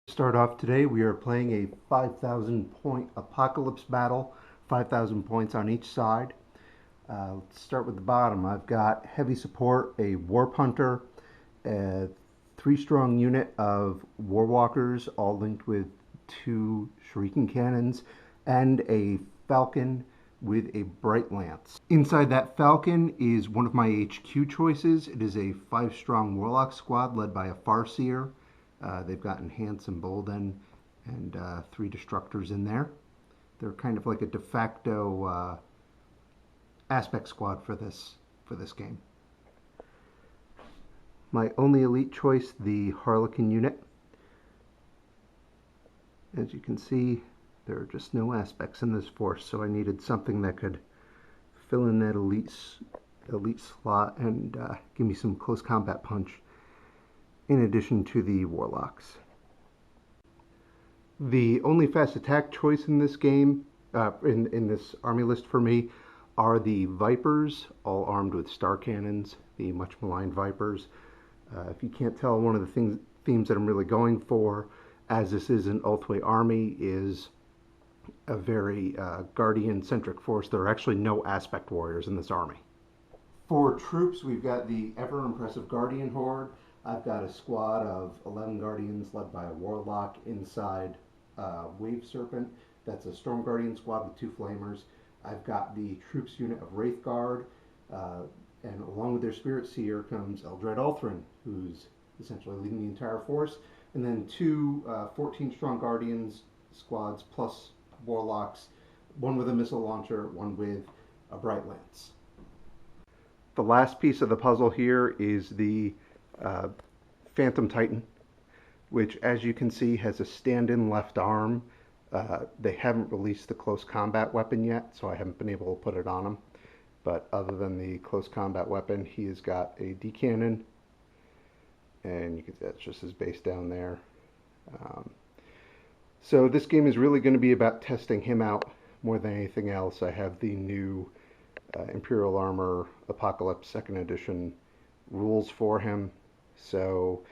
Start off today, we are playing a 5,000 point apocalypse battle, 5,000 points on each side. Let's start with the bottom. I've got heavy support, a warp hunter, a 3-strong unit of warwalkers, all linked with 2 shuriken cannons, and a falcon with a bright lance. Inside that falcon is one of my HQ choices. It is a 5-strong warlock squad led by a farseer. They've got Enhance and Bolden and 3 Destructors in there. They're kind of like a de facto aspect squad for this game. My only elite choice, the Harlequin unit. As you can see, there are just no aspects in this force, so I needed something that could fill in that elite slot and give me some close combat punch, in addition to the warlocks. The only fast attack choice in this game, in this army list for me, are the Vipers, all armed with star cannons, the much maligned Vipers. If you can't tell, one of the themes that I'm really going for, as this is an Ulthwé army, is a very Guardian-centric force. There are actually no aspect warriors in this army. For troops, we've got the ever-impressive Guardian Horde. I've got a squad of 11 Guardians led by a Warlock inside Wave Serpent. That's a Storm Guardian squad with 2 Flamers. I've got the troops unit of Wraith Guard, and along with their Spirit Seer comes Eldred Ulthren, who's essentially leading the entire force, and then 2 14-strong Guardians squads plus Warlocks, one with a missile launcher, one with a Bright Lance. The last piece of the puzzle here is the Phantom Titan, which, as you can see, has a stand-in left arm. They haven't released the close combat weapon yet, so I haven't been able to put it on him. But other than the close combat weapon, he has got a D-cannon, and you can see that's just his base down there. So this game is really going to be about testing him out more than anything else. I have the new Imperial Armor Apocalypse 2nd Edition rules for him, so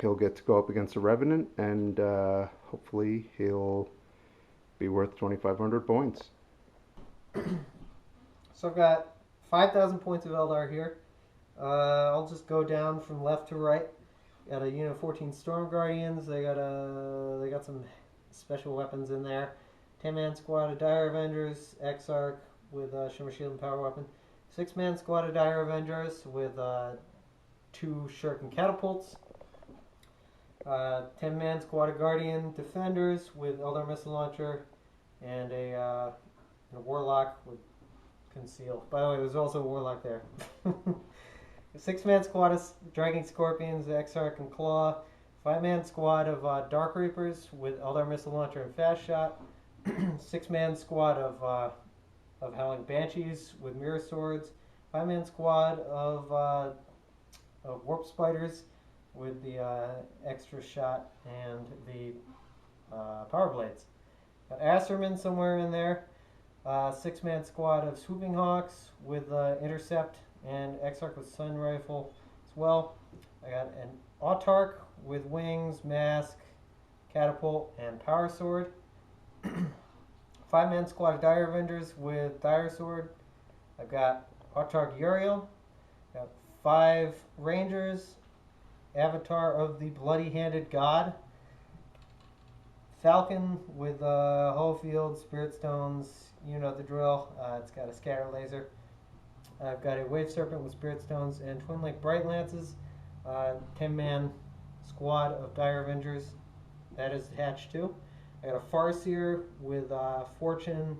he'll get to go up against a Revenant, and hopefully he'll be worth 2,500 points. So I've got 5,000 points of Eldar here. I'll just go down from left to right. Got a unit of 14 Storm Guardians. They got some special weapons in there. 10-man squad of Dire Avengers, Exarch with Shimmer Shield and Power Weapon. 6-man squad of Dire Avengers with 2 Shuriken Catapults. 10-man squad of Guardian Defenders with Eldar Missile Launcher and a Warlock with Conceal. By the way, there's also a Warlock there. A 6-man squad of Dragging Scorpions, Exarch and Claw. 5-man squad of Dark Reapers with Eldar Missile Launcher and Fast Shot. 6-man squad of Howling Banshees with Mirror Swords. 5-man squad of Warp Spiders with the extra shot and the Power Blades. Got Asserman somewhere in there. 6-man squad of Swooping Hawks with Intercept and Exarch with Sun Rifle as well. I got an Autarch with Wings, Mask, Catapult, and Power Sword. 5-man squad of Dire Avengers with Dire Sword. I've got Autarch Uriel. Got 5 Rangers, Avatar of the Bloody-Handed God. Falcon with Hull Field, Spirit Stones, you know the drill. It's got a scatter laser. I've got a Wave Serpent with Spirit Stones and Twin Link Bright Lances. 10-man squad of Dire Avengers. That is attached to. I got a Farseer with Fortune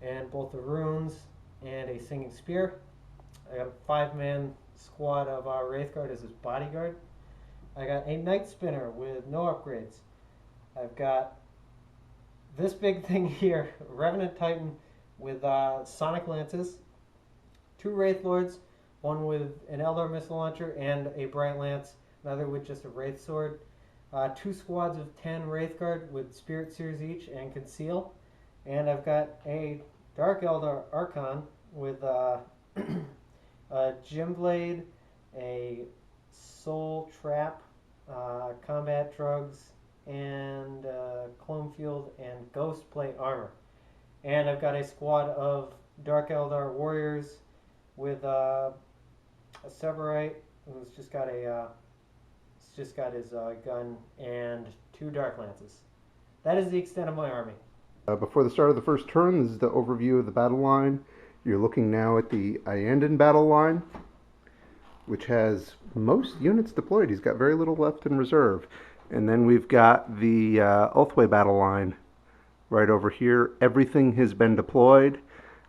and both the runes and a Singing Spear. I got a 5-man squad of Wraith Guard as his bodyguard. I got a Night Spinner with no upgrades. I've got this big thing here, Revenant Titan with Sonic Lances, 2 Wraith Lords, one with an Eldar Missile Launcher and a Bright Lance, another with just a Wraith Sword, 2 squads of 10 Wraith Guard with Spirit Seers each and Conceal, and I've got a Dark Eldar Archon with a Gem Blade, a Soul Trap, Combat Drugs, and clone field and ghost plate armor. And I've got a squad of Dark Eldar warriors with a Severite who's just got his gun and 2 Dark Lances. That is the extent of my army. Before the start of the first turn, this is the overview of the battle line. You're looking now at the Iandan battle line, which has most units deployed. He's got very little left in reserve. And then we've got the Ulthwé battle line right over here. Everything has been deployed.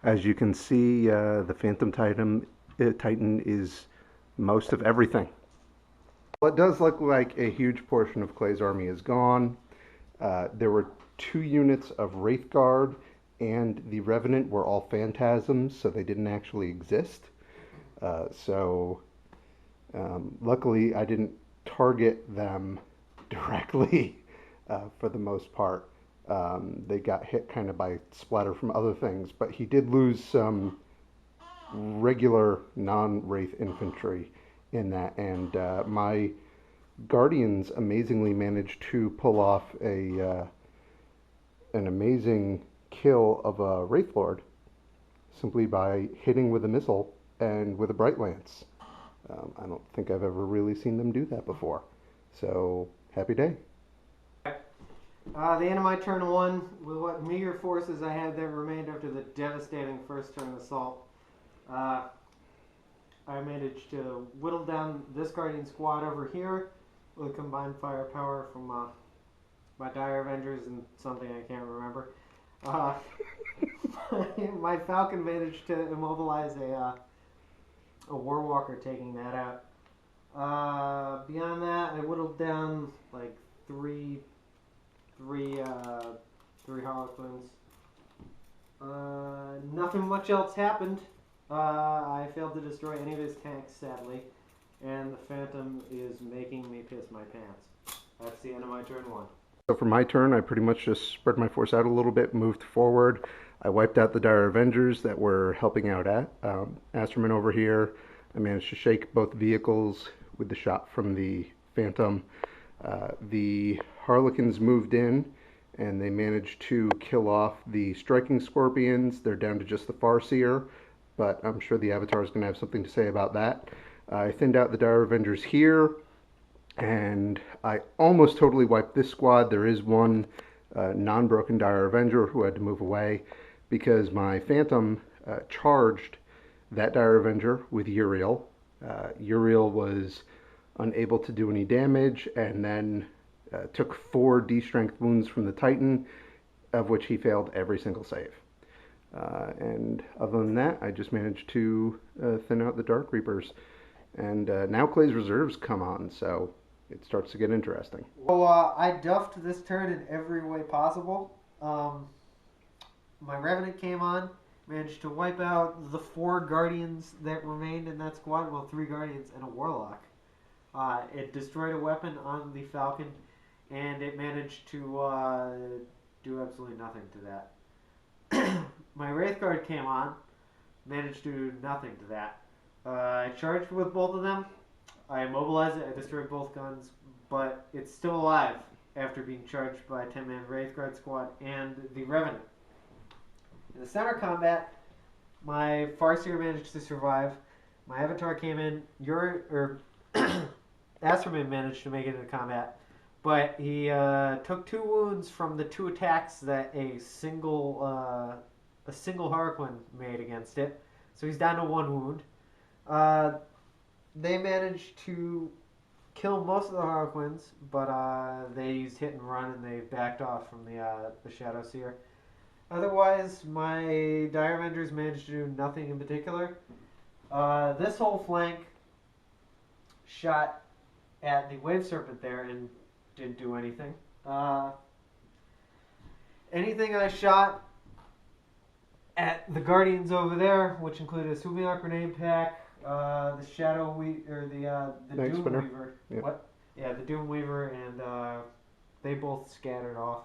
As you can see, the Phantom Titan is most of everything. Well, it does look like a huge portion of Clay's army is gone. There were 2 units of Wraith Guard, and the Revenant were all phantasms, so they didn't actually exist. Luckily, I didn't target them directly for the most part. They got hit kind of by splatter from other things, but he did lose some regular non-Wraith infantry in that, and my Guardians amazingly managed to pull off an amazing kill of a Wraith Lord simply by hitting with a missile and with a Bright Lance. I don't think I've ever really seen them do that before. So, happy day. The end of my turn 1, with what meager forces I had that remained after the devastating first turn assault, I managed to whittle down this Guardian squad over here with combined firepower from my Dire Avengers and something I can't remember. My Falcon managed to immobilize a Warwalker, taking that out. Beyond that, I whittled down like three Harlequins. Nothing much else happened. I failed to destroy any of his tanks, sadly, and the Phantom is making me piss my pants. That's the end of my turn 1. So for my turn, I pretty much just spread my force out a little bit, moved forward. I wiped out the Dire Avengers that were helping out at Asterman over here. I managed to shake both vehicles with the shot from the Phantom. The Harlequins moved in, and they managed to kill off the Striking Scorpions. They're down to just the Farseer, but I'm sure the Avatar is going to have something to say about that. I thinned out the Dire Avengers here, and I almost totally wiped this squad. There is one non-broken Dire Avenger who had to move away because my Phantom charged that Dire Avenger with Uriel. Uriel was unable to do any damage, and then took 4 D-strength wounds from the Titan, of which he failed every single save. And other than that, I just managed to thin out the Dark Reapers. And now Clay's reserves come on, so it starts to get interesting. Well, I duffed this turn in every way possible. My Revenant came on, managed to wipe out the 4 Guardians that remained in that squad. Well, 3 Guardians and a Warlock. It destroyed a weapon on the Falcon, and it managed to do absolutely nothing to that. My Wraith Guard came on, managed to do nothing to that. I charged with both of them. I immobilized it, I destroyed both guns, but it's still alive after being charged by a 10-man Wraith Guard squad and the Revenant. In the center combat, my Farseer managed to survive. My Avatar came in, Asterman managed to make it into combat, but he took 2 wounds from the 2 attacks that a single Harlequin made against it, so he's down to 1 wound. They managed to kill most of the Harlequins, but they used hit and run and they backed off from the Shadow Seer. Otherwise, my Dire Avengers managed to do nothing in particular. This whole flank shot at the Wave Serpent there and didn't do anything. Anything I shot at the Guardians over there, which included a Suviac grenade pack, the Shadow Weaver, the Doom Weaver. Yeah. What? Yeah, the Doom Weaver, and they both scattered off.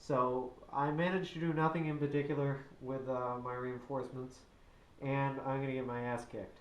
So I managed to do nothing in particular with my reinforcements, and I'm going to get my ass kicked.